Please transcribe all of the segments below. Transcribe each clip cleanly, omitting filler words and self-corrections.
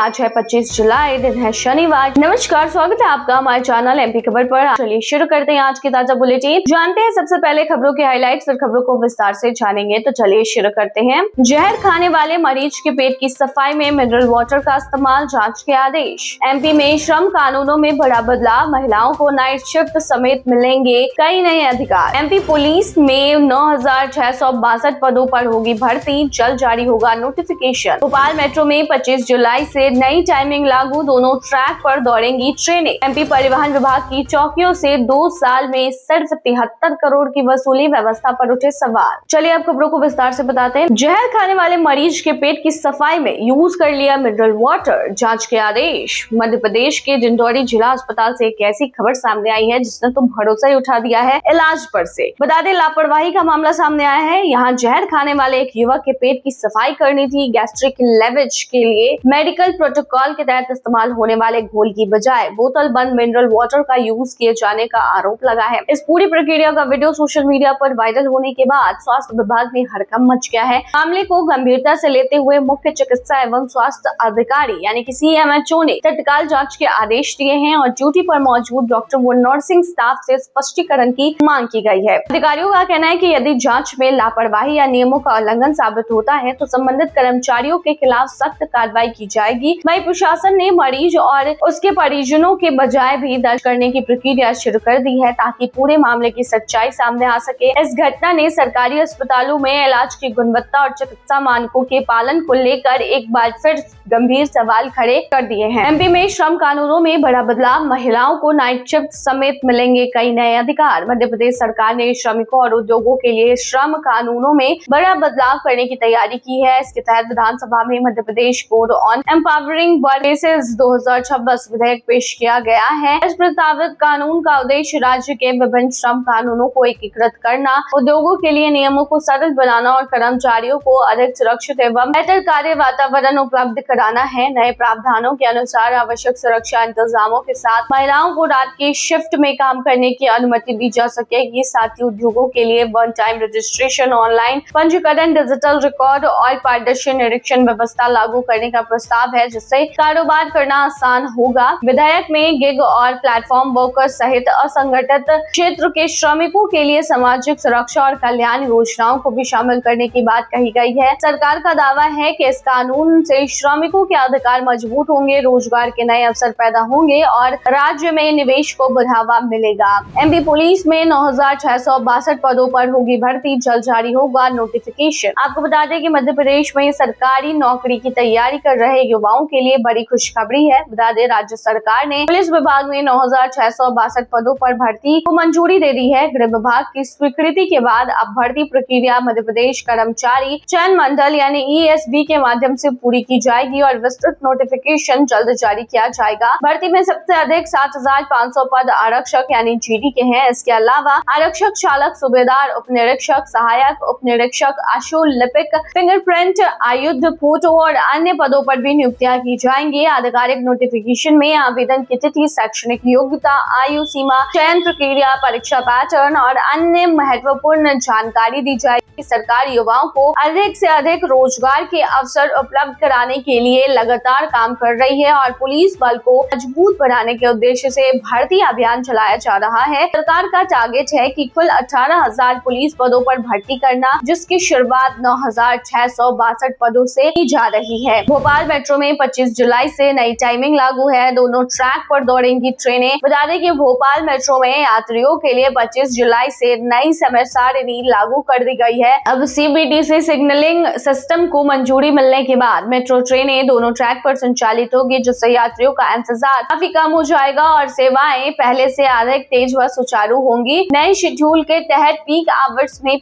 आज है 25 जुलाई, दिन है शनिवार। नमस्कार, स्वागत है आपका हमारे चैनल एमपी खबर पर। चलिए शुरू करते हैं आज की ताजा बुलेटिन। जानते हैं सबसे पहले खबरों के हाइलाइट्स, फिर खबरों को विस्तार से जानेंगे। तो चलिए शुरू करते हैं। जहर खाने वाले मरीज के पेट की सफाई में मिनरल वाटर का इस्तेमाल, जांच के आदेश। एमपी में श्रम कानूनों में बड़ा बदलाव, महिलाओं को नाइट शिफ्ट समेत मिलेंगे कई नए अधिकार। एमपी पुलिस में 9,662 पदों पर होगी भर्ती, जल्द जारी होगा नोटिफिकेशन। भोपाल मेट्रो में 25 जुलाई से नई टाइमिंग लागू, दोनों ट्रैक पर दौड़ेंगी ट्रेनें। एमपी परिवहन विभाग की चौकियों से 2 साल में सिर्फ 73 करोड़ की वसूली, व्यवस्था पर उठे सवाल। चलिए अब खबरों को विस्तार से बताते हैं। जहर खाने वाले मरीज के पेट की सफाई में यूज कर लिया मिनरल वाटर, जांच के आदेश। मध्य प्रदेश के डिंडौरी जिला अस्पताल से एक ऐसी खबर सामने आई है जिसने तो भरोसा ही उठा दिया है इलाज पर से। बता दें, लापरवाही का मामला सामने आया है। यहाँ जहर खाने वाले एक युवक के पेट की सफाई करनी थी। गैस्ट्रिक लेवेज के लिए मेडिकल प्रोटोकॉल के तहत इस्तेमाल होने वाले घोल की बजाय बोतल बंद मिनरल वाटर का यूज किए जाने का आरोप लगा है। इस पूरी प्रक्रिया का वीडियो सोशल मीडिया पर वायरल होने के बाद स्वास्थ्य विभाग में हड़कंप मच गया है। मामले को गंभीरता से लेते हुए मुख्य चिकित्सा एवं स्वास्थ्य अधिकारी यानी कि CMHO ने तत्काल जांच के आदेश दिए हैं और ड्यूटी पर मौजूद डॉक्टर व नर्सिंग स्टाफ से स्पष्टीकरण की मांग की गई है। अधिकारियों का कहना है कि यदि जांच में लापरवाही या नियमों का उल्लंघन साबित होता है तो संबंधित कर्मचारियों के खिलाफ सख्त कार्रवाई की जाएगी। वहीं प्रशासन ने मरीज और उसके परिजनों के बजाय भी दर्ज करने की प्रक्रिया शुरू कर दी है ताकि पूरे मामले की सच्चाई सामने आ सके। इस घटना ने सरकारी अस्पतालों में इलाज की गुणवत्ता और चिकित्सा मानकों के पालन को लेकर एक बार फिर गंभीर सवाल खड़े कर दिए हैं। एमपी में श्रम कानूनों में बड़ा बदलाव, महिलाओं को नाइट शिफ्ट समेत मिलेंगे कई नए अधिकार। मध्य प्रदेश सरकार ने श्रमिकों और उद्योगों के लिए श्रम कानूनों में बड़ा बदलाव करने की तैयारी की है। इसके तहत विधानसभा में Madhya Pradesh code on empowering workplaces 2026 विधेयक पेश किया गया है। इस प्रस्तावित कानून का उद्देश्य राज्य के विभिन्न श्रम कानूनों को एकीकृत करना, उद्योगों के लिए नियमों को सरल बनाना और कर्मचारियों को अधिक सुरक्षित एवं बेहतर कार्य वातावरण उपलब्ध कराना है। नए प्रावधानों के अनुसार आवश्यक सुरक्षा इंतजामों के साथ महिलाओं को रात की शिफ्ट में काम करने की अनुमति दी जा सकेगी। साथ ही उद्योगों के लिए वन टाइम रजिस्ट्रेशन, ऑनलाइन पंजीकरण, डिजिटल रिकॉर्ड और पारदर्शी निरीक्षण व्यवस्था लागू करने का प्रस्ताव है जिससे कारोबार करना आसान होगा। विधेयक में गिग और प्लेटफॉर्म वर्कर्स सहित असंगठित क्षेत्र के श्रमिकों के लिए सामाजिक सुरक्षा और कल्याण योजनाओं को भी शामिल करने की बात कही गई है। सरकार का दावा है कि इस कानून से श्रमिकों के अधिकार मजबूत होंगे, रोजगार के नए अवसर पैदा होंगे और राज्य में निवेश को बढ़ावा मिलेगा। एमपी पुलिस में 9,662 पदों पर होगी भर्ती, जल्द जारी होगा नोटिफिकेशन। आपको बता दें कि मध्य प्रदेश में सरकारी नौकरी की तैयारी कर रहे युवाओं के लिए बड़ी खुशखबरी है। बता दें, राज्य सरकार ने पुलिस विभाग में 9,662 पदों पर भर्ती को मंजूरी दे दी है। गृह विभाग की स्वीकृति के बाद अब भर्ती प्रक्रिया मध्य प्रदेश कर्मचारी चयन मंडल यानी ESB के माध्यम से पूरी की जाएगी और विस्तृत नोटिफिकेशन जल्द जारी किया जाएगा। भर्ती में सबसे अधिक 7,500 पद आरक्षक यानी GD के हैं। इसके अलावा आरक्षक, चालक, सूबेदार, उप निरीक्षक, सहायक उप निरीक्षक, आशु लिपिक, फिंगरप्रिंट, आयुध, फोटो और अन्य पदों पर भी नियुक्तियां की जाएंगी। आधिकारिक नोटिफिकेशन में आवेदन की तिथि, शैक्षणिक योग्यता, आयु सीमा, चयन प्रक्रिया, परीक्षा पैटर्न और अन्य महत्वपूर्ण जानकारी दी जाएगी। सरकार युवाओं को अधिक से अधिक रोजगार के अवसर उपलब्ध कराने के लिए लगातार काम कर रही है और पुलिस बल को मजबूत बनाने के उद्देश्य से भर्ती अभियान चलाया जा रहा है। सरकार का टारगेट है कि कुल 18,000 पुलिस पदों पर भर्ती करना, जिसकी शुरुआत 9,662 पदों से की जा रही है। भोपाल मेट्रो में 25 जुलाई से नई टाइमिंग लागू है, दोनों ट्रैक पर दौड़ेंगी ट्रेनें। बता दें कि भोपाल मेट्रो में यात्रियों के लिए 25 जुलाई से नई समय सारिणी लागू कर दी गई है। अब CBTC सिग्नलिंग सिस्टम को मंजूरी मिलने के बाद मेट्रो ट्रेनें दोनों ट्रैक पर संचालित होगी, जिससे यात्रियों का इंतजार काफी कम हो जाएगा और सेवाएं पहले से अधिक तेज व सुचारू होंगी। नए शेड्यूल के तहत पीक आवर्स में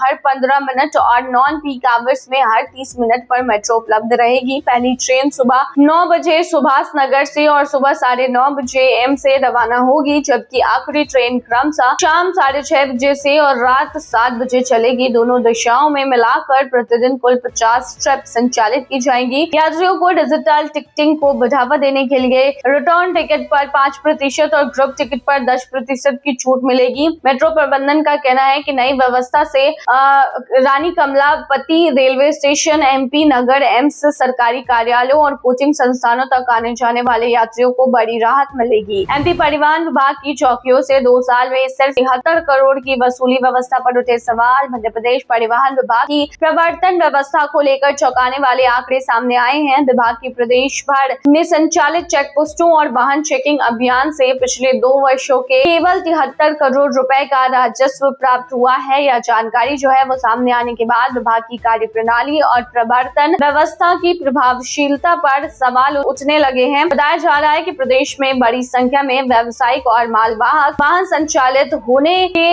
हर 15 मिनट और नॉन पीक आवर्स में हर 30 मिनट पर मेट्रो उपलब्ध रहेगी। पहली ट्रेन सुबह 9 बजे सुभाष नगर से और सुबह 9:30 बजे AM से रवाना होगी, जबकि आखिरी ट्रेन क्रमशः शाम 6:30 बजे से और रात 7 बजे चलेगी। दोनों दिशाओं में मिलाकर प्रतिदिन कुल 50 ट्रिप संचालित की जाएंगी। यात्रियों को डिजिटल टिकटिंग को बढ़ावा देने के लिए रिटर्न टिकट पर 5% और ग्रुप टिकट पर 10% की छूट मिलेगी। मेट्रो प्रबंधन का कहना है कि नई व्यवस्था से रानी कमलापति रेलवे स्टेशन, MP नगर, एम्स, सरकारी कार्यालयों और कोचिंग संस्थानों तक आने जाने वाले यात्रियों को बड़ी राहत मिलेगी। MP परिवहन विभाग की चौकियों से 2 साल में सिर्फ 73 करोड़ की वसूली व्यवस्था पर उठे सवाल। मध्य प्रदेश परिवहन विभाग की प्रवर्तन व्यवस्था को लेकर चौंकाने वाले आंकड़े सामने आए हैं। विभाग की प्रदेश भर में संचालित चेक पोस्टों और वाहन चेकिंग अभियान से पिछले 2 वर्षों के केवल 73 करोड़ रुपए का राजस्व प्राप्त हुआ है। यह जानकारी जो है वो सामने आने के बाद विभाग की कार्यप्रणाली और प्रवर्तन व्यवस्था की प्रभावशीलता पर सवाल उठने लगे हैं। बताया जा रहा है कि प्रदेश में बड़ी संख्या में व्यावसायिक और मालवाहक वाहन संचालित होने के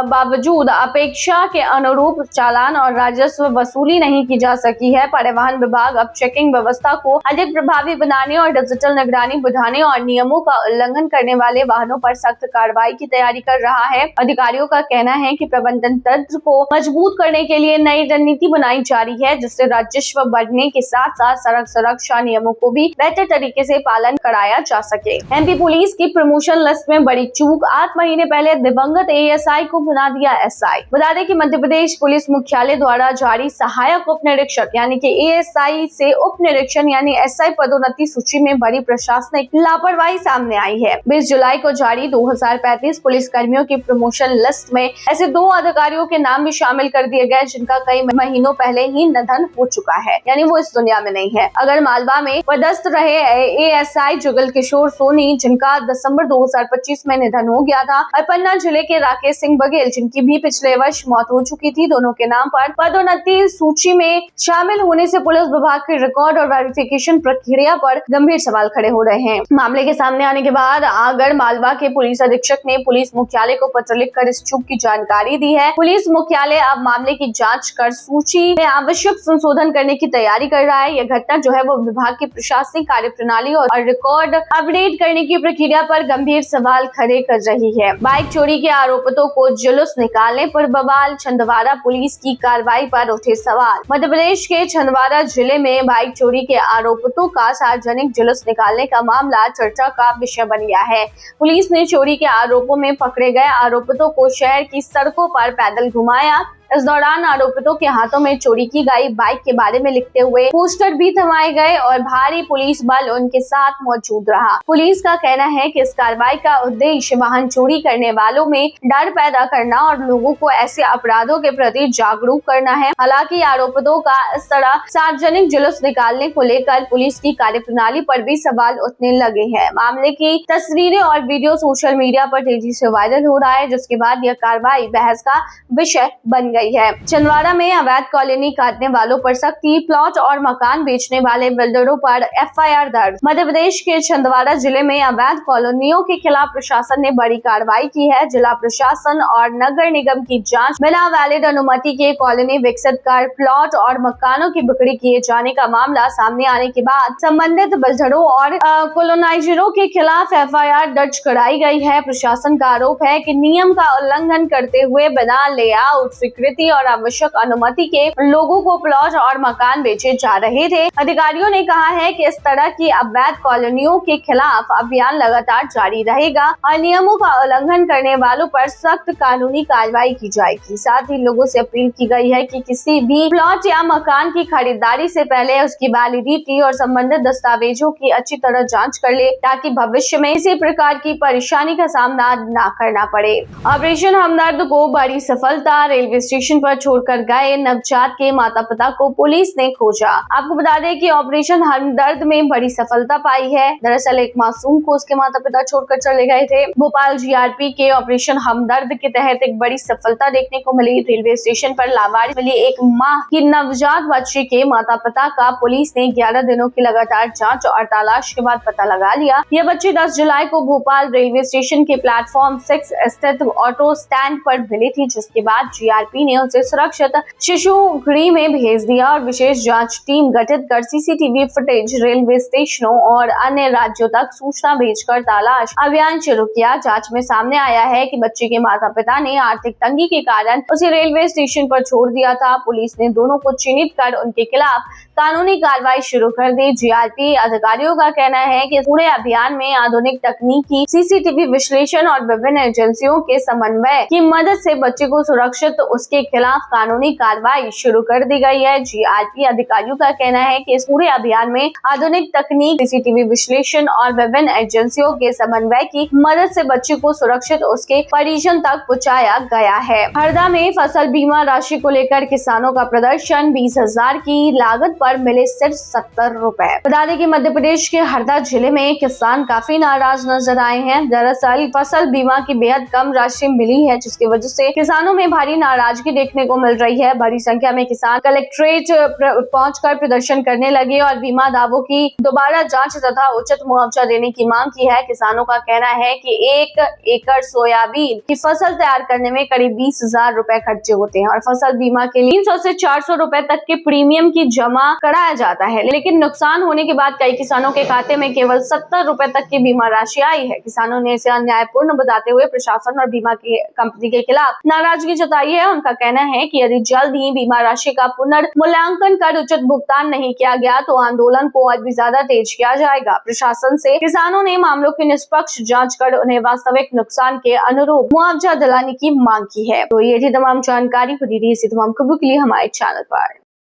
बावजूद अपेक्षा के अनुरूप चालान और राजस्व वसूली नहीं की जा सकी है। परिवहन विभाग अब चेकिंग व्यवस्था को अधिक प्रभावी बनाने और डिजिटल निगरानी बढ़ाने और नियमों का उल्लंघन करने वाले वाहनों पर सख्त कार्रवाई की तैयारी कर रहा है। अधिकारियों का कहना है कि प्रबंधन तंत्र को मजबूत करने के लिए नई रणनीति बनाई जा रही है, जिससे राजस्व बढ़ने के साथ साथ सड़क सुरक्षा नियमों को भी बेहतर तरीके से पालन कराया जा सके। MP पुलिस की प्रमोशन लिस्ट में बड़ी चूक, 8 महीने पहले दिवंगत ASI को बना दिया SI। बता दें कि मध्य प्रदेश पुलिस मुख्यालय द्वारा जारी सहायक उप निरीक्षक यानी कि ASI से उप निरीक्षक यानी SI पदोन्नति सूची में बड़ी प्रशासनिक लापरवाही सामने आई है। 20 जुलाई को जारी 2035 पुलिस कर्मियों की प्रमोशन लिस्ट में ऐसे 2 अधिकारियों के नाम भी शामिल कर दिए गए जिनका कई महीनों पहले ही निधन हो चुका है, यानी वो इस दुनिया में नहीं है। अगर मालवा में पदस्थ रहे ASI जुगल किशोर सोनी, जिनका दिसंबर 2025 में निधन हो गया था, और पन्ना जिले के राकेश सिंह बघेल, जिनकी भी पिछले वर्ष मौत हो चुकी थी, दोनों के नाम पर पदोन्नति सूची में शामिल होने से पुलिस विभाग के रिकॉर्ड और वेरिफिकेशन प्रक्रिया पर गंभीर सवाल खड़े हो रहे हैं। मामले के सामने आने के बाद आगर मालवा के पुलिस अधीक्षक ने पुलिस मुख्यालय को पत्र लिखकर इस चूक की जानकारी दी है। पुलिस मुख्यालय अब मामले की जांच कर सूची में आवश्यक संशोधन करने की तैयारी कर रहा है। यह घटना जो है वो विभाग की प्रशासनिक कार्यप्रणाली और रिकॉर्ड अपडेट करने की प्रक्रिया पर गंभीर सवाल खड़े कर रही है। बाइक चोरी के आरोपितों को जुलूस निकालने पर बवाल, छिंदवाड़ा पुलिस की कार्रवाई पर उठे सवाल। मध्य प्रदेश के छिंदवाड़ा जिले में बाइक चोरी के आरोपितों का सार्वजनिक जुलूस निकालने का मामला चर्चा का विषय बन गया है। पुलिस ने चोरी के आरोपों में पकड़े गए आरोपितों को शहर की सड़कों पर पैदल घुमाया। इस दौरान आरोपितों के हाथों में चोरी की गई बाइक के बारे में लिखते हुए पोस्टर भी थमाए गए और भारी पुलिस बल उनके साथ मौजूद रहा। पुलिस का कहना है कि इस कार्रवाई का उद्देश्य वाहन चोरी करने वालों में डर पैदा करना और लोगों को ऐसे अपराधों के प्रति जागरूक करना है। हालांकि आरोपितों का इस तरह सार्वजनिक जुलूस निकालने को लेकर पुलिस की कार्यप्रणाली पर भी सवाल उठने लगे हैं। मामले की तस्वीरें और वीडियो सोशल मीडिया पर तेजी से वायरल हो रहा है, जिसके बाद यह कार्रवाई बहस का विषय बन गई है। छिंदवाड़ा में अवैध कॉलोनी काटने वालों पर सख्ती, प्लॉट और मकान बेचने वाले बिल्डरों पर FIR दर्ज। मध्य प्रदेश के छिंदवाड़ा जिले में अवैध कॉलोनियों के खिलाफ प्रशासन ने बड़ी कार्रवाई की है। जिला प्रशासन और नगर निगम की जांच बिना वैलिड अनुमति के कॉलोनी विकसित कर प्लॉट और मकानों की बिक्री किए जाने का मामला सामने आने के बाद संबंधित बिल्डरों और कॉलोनाइजरों के खिलाफ FIR दर्ज कराई गई है। प्रशासन का आरोप है कि नियम का उल्लंघन करते हुए बिना लेआउट, स्वीकृति और आवश्यक अनुमति के लोगों को प्लॉट और मकान बेचे जा रहे थे। अधिकारियों ने कहा है कि इस तरह की अवैध कॉलोनियों के खिलाफ अभियान लगातार जारी रहेगा और नियमों का उल्लंघन करने वालों पर सख्त कानूनी कार्रवाई की जाएगी। साथ ही लोगों से अपील की गई है कि किसी भी प्लॉट या मकान की खरीदारी से पहले उसकी वैलिडिटी और संबंधित दस्तावेजों की अच्छी तरह जाँच कर ले, ताकि भविष्य में इसी प्रकार की परेशानी का सामना न करना पड़े। ऑपरेशन हमदर्द को बड़ी सफलता, रेलवे स्टेशन पर छोड़कर गए नवजात के माता पिता को पुलिस ने खोजा। आपको बता दें कि ऑपरेशन हमदर्द में बड़ी सफलता पाई है। दरअसल एक मासूम को उसके माता पिता छोड़कर चले गए थे। भोपाल GRP के ऑपरेशन हमदर्द के तहत एक बड़ी सफलता देखने को मिली। रेलवे स्टेशन पर लावारिस मिली एक माह की नवजात बच्चे के माता पिता का पुलिस ने 11 दिनों की लगातार जाँच और तलाश के बाद पता लगा लिया। यह बच्चे 10 जुलाई को भोपाल रेलवे स्टेशन के प्लेटफॉर्म 6 स्थित ऑटो स्टैंड पर मिली थी, जिसके बाद GRP अधिकारी ने उसे सुरक्षित शिशु गृह में भेज दिया और विशेष जांच टीम गठित कर सीसीटीवी फुटेज, रेलवे स्टेशनों और अन्य राज्यों तक सूचना भेजकर तलाश अभियान शुरू किया। जांच में सामने आया है कि बच्चे के माता पिता ने आर्थिक तंगी के कारण उसे रेलवे स्टेशन पर छोड़ दिया था। पुलिस ने दोनों को चिन्हित कर उनके खिलाफ कानूनी कार्रवाई शुरू कर दी। जीआरपी अधिकारियों का कहना है कि पूरे अभियान में आधुनिक तकनीकी, सीसीटीवी विश्लेषण और विभिन्न एजेंसियों के समन्वय की मदद से बच्चे को सुरक्षित उसके खिलाफ कानूनी कार्रवाई शुरू कर दी गई है। जीआरपी अधिकारियों का कहना है कि इस पूरे अभियान में आधुनिक तकनीक, सीसीटीवी विश्लेषण और विभिन्न एजेंसियों के समन्वय की मदद से बच्चे को सुरक्षित उसके परिजन तक पहुंचाया गया है। हरदा में फसल बीमा राशि को लेकर किसानों का प्रदर्शन, 20,000 की लागत पर मिले सिर्फ 70 रुपए। बता दें कि मध्य प्रदेश के हरदा जिले में किसान काफी नाराज नजर आए हैं। दरअसल फसल बीमा की बेहद कम राशि मिली है, जिसकी वजह से किसानों में भारी नाराजगी देखने को मिल रही है। बड़ी संख्या में किसान कलेक्ट्रेट पहुंचकर प्रदर्शन करने लगे और बीमा दावों की दोबारा जांच तथा उचित मुआवजा देने की मांग की है। किसानों का कहना है कि 1 एकड़ सोयाबीन की फसल तैयार करने में करीब 20,000 रुपए खर्चे होते हैं और फसल बीमा के लिए 300 से 400 रुपए तक के प्रीमियम की जमा कराया जाता है, लेकिन नुकसान होने के बाद कई किसानों के खाते में केवल 70 रुपए तक की बीमा राशि आई है। किसानों ने इसे अन्यायपूर्ण बताते हुए प्रशासन और बीमा की कंपनी के खिलाफ नाराजगी जताई है। उनका कहना है कि यदि जल्द ही बीमा राशि का पुनर्मूल्यांकन कर उचित भुगतान नहीं किया गया तो आंदोलन को और भी ज्यादा तेज किया जाएगा। प्रशासन से किसानों ने मामलों की निष्पक्ष जांच कर उन्हें वास्तविक नुकसान के अनुरूप मुआवजा दिलाने की मांग की है। तो ये थी तमाम जानकारी, तमाम खबरों के लिए हमारे चैनल पर